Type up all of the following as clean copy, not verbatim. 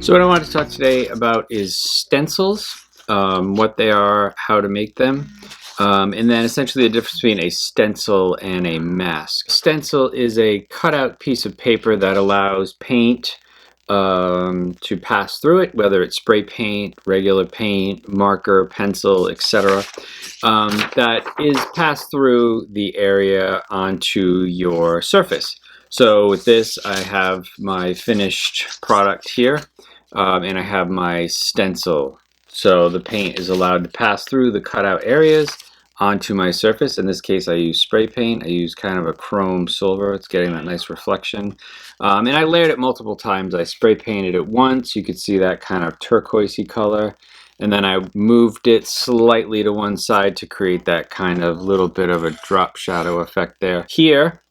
So what I want to talk today about is stencils, what they are, how to make them, and then essentially the difference between a stencil and a mask. Stencil is a cutout piece of paper that allows paint to pass through it, whether it's spray paint, regular paint, marker, pencil, etc. That is passed through the area onto your surface. So with this, I have my finished product here, and I have my stencil. So the paint is allowed to pass through the cutout areas onto my surface. In this case, I use spray paint. I use kind of a chrome silver. It's getting that nice reflection. And I layered it multiple times. I spray painted it once. You could see that kind of turquoisey color. And then I moved it slightly to one side to create that kind of little bit of a drop shadow effect there. Here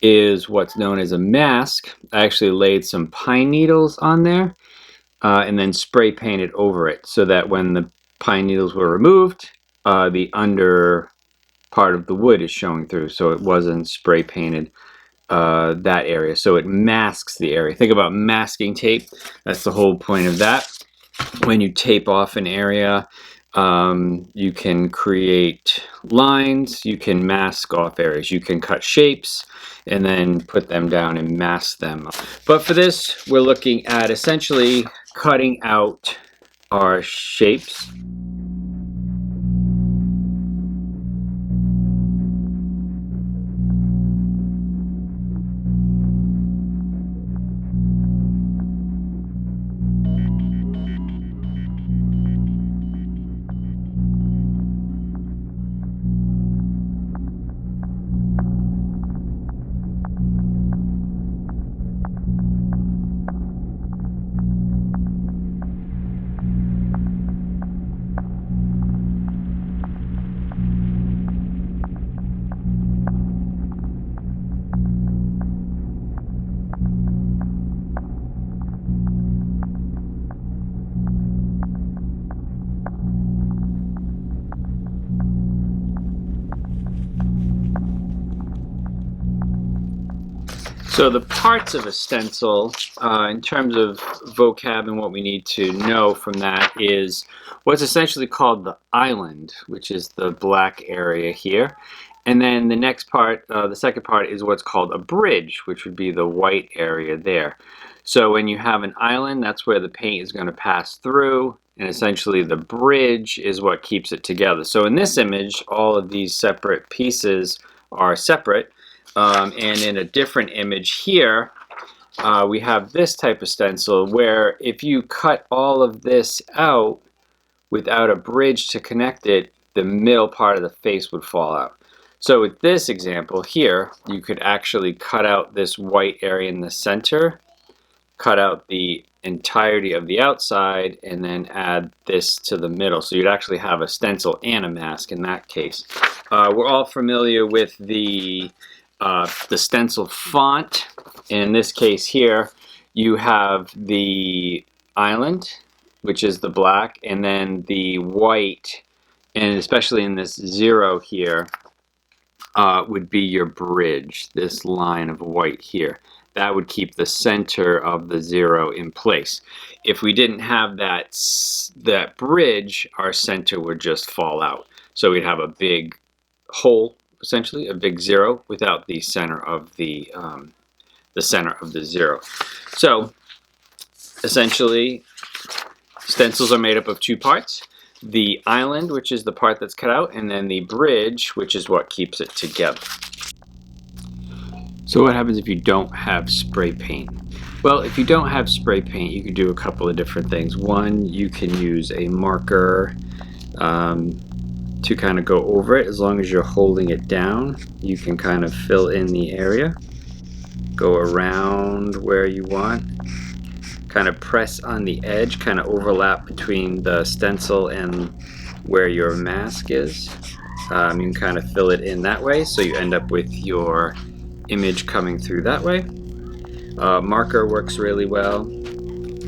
is what's known as a mask. I actually laid some pine needles on there and then spray painted over it so that when the pine needles were removed, the under part of the wood is showing through, so it wasn't spray painted that area. So it masks the area. Think about masking tape. That's the whole point of that. When you tape off an area, you can create lines, you can mask off areas, you can cut shapes and then put them down and mask them. But for this, we're looking at essentially cutting out our shapes. So the parts of a stencil, in terms of vocab and what we need to know from that, is what's essentially called the island, which is the black area here. And then the next part, the second part, is what's called a bridge, which would be the white area there. So when you have an island, that's where the paint is going to pass through, and essentially the bridge is what keeps it together. So in this image, all of these separate pieces are separate. And in a different image here, we have this type of stencil where if you cut all of this out without a bridge to connect it, the middle part of the face would fall out. So with this example here, you could actually cut out this white area in the center, cut out the entirety of the outside, and then add this to the middle. So you'd actually have a stencil and a mask in that case. We're all familiar with the stencil font. In this case here, you have the island, which is the black, and then the white, and especially in this 0 here, would be your bridge, this line of white here. That would keep the center of the 0 in place. If we didn't have that bridge, our center would just fall out. So we'd have a big hole, essentially a big 0 without the center of the 0. So essentially, stencils are made up of two parts: the island, which is the part that's cut out, and then the bridge, which is what keeps it together. So what happens if you don't have spray paint? Well, if you don't have spray paint, you can do a couple of different things. One, you can use a marker to kind of go over it. As long as you're holding it down, you can kind of fill in the area, go around where you want, kind of press on the edge, kind of overlap between the stencil and where your mask is. You can kind of fill it in that way, so you end up with your image coming through that way. Marker works really well.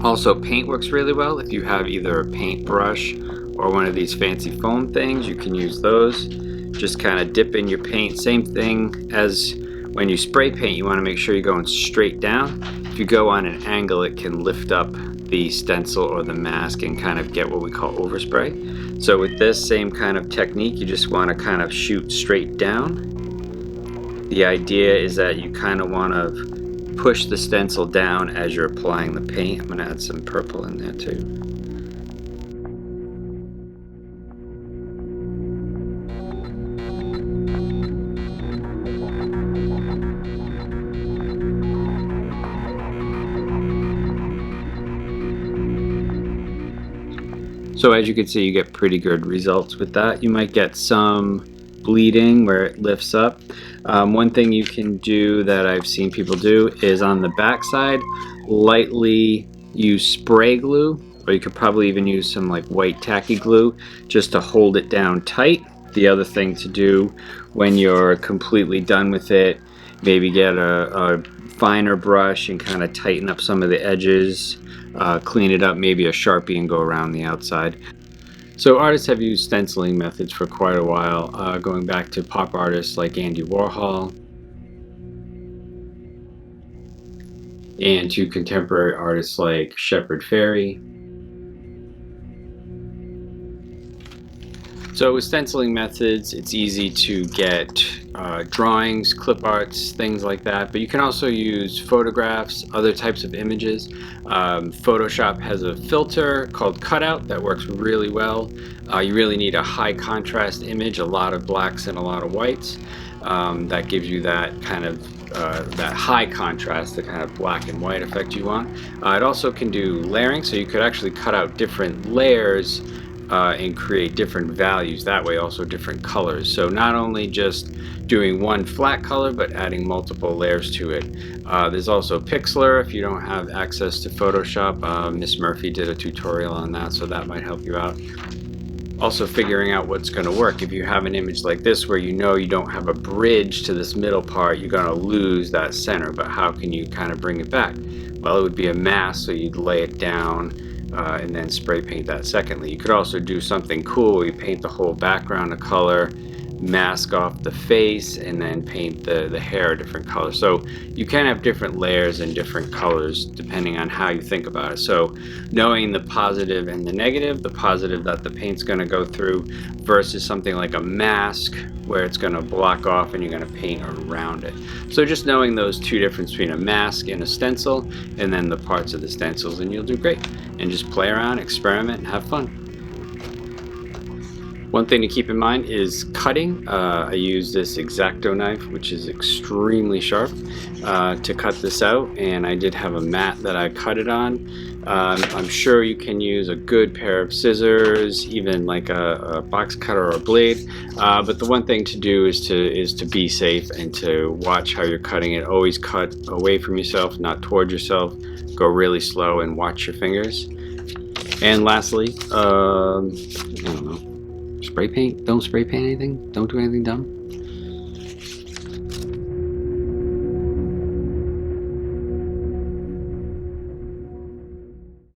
Also, paint works really well. If you have either a paintbrush or one of these fancy foam things, you can use those. Just kind of dip in your paint. Same thing as when you spray paint, you want to make sure you're going straight down. If you go on an angle, it can lift up the stencil or the mask and kind of get what we call overspray. So with this same kind of technique, you just want to kind of shoot straight down. The idea is that you kind of want to push the stencil down as you're applying the paint. I'm going to add some purple in there too. So as you can see, you get pretty good results with that. You might get some bleeding where it lifts up. One thing you can do that I've seen people do is on the back side, lightly use spray glue, or you could probably even use some like white tacky glue just to hold it down tight. The other thing to do when you're completely done with it, maybe get a finer brush and kind of tighten up some of the edges. Clean it up, maybe a Sharpie, and go around the outside. So artists have used stenciling methods for quite a while, going back to pop artists like Andy Warhol and to contemporary artists like Shepard Fairey. So with stenciling methods, it's easy to get drawings, clip arts, things like that, but you can also use photographs, other types of images. Photoshop has a filter called cutout that works really well. You really need a high contrast image, a lot of blacks and a lot of whites. That gives you that kind of that high contrast, the kind of black and white effect you want. It also can do layering, so you could actually cut out different layers and create different values, that way also different colors. So not only just doing one flat color, but adding multiple layers to it. There's also Pixlr if you don't have access to Photoshop. Miss Murphy did a tutorial on that, so that might help you out. Also figuring out what's going to work. If you have an image like this where you know you don't have a bridge to this middle part, you're going to lose that center, but how can you kind of bring it back? Well, it would be a mask, so you'd lay it down and then spray paint that secondly. You could also do something cool where you paint the whole background a color, mask off the face, and then paint the hair a different color. So you can have different layers and different colors depending on how you think about it. So knowing the positive and the negative, the positive that the paint's going to go through versus something like a mask where it's going to block off and you're going to paint around it. So just knowing those two differences between a mask and a stencil, and then the parts of the stencils, and you'll do great. And just play around, experiment, and have fun. One thing to keep in mind is cutting. I use this X-Acto knife, which is extremely sharp, to cut this out, and I did have a mat that I cut it on. I'm sure you can use a good pair of scissors, even like a box cutter or a blade, but the one thing to do is to be safe and to watch how you're cutting it. Always cut away from yourself, not towards yourself. Go really slow and watch your fingers. And lastly, I don't know, spray paint. Don't spray paint anything. Don't do anything dumb.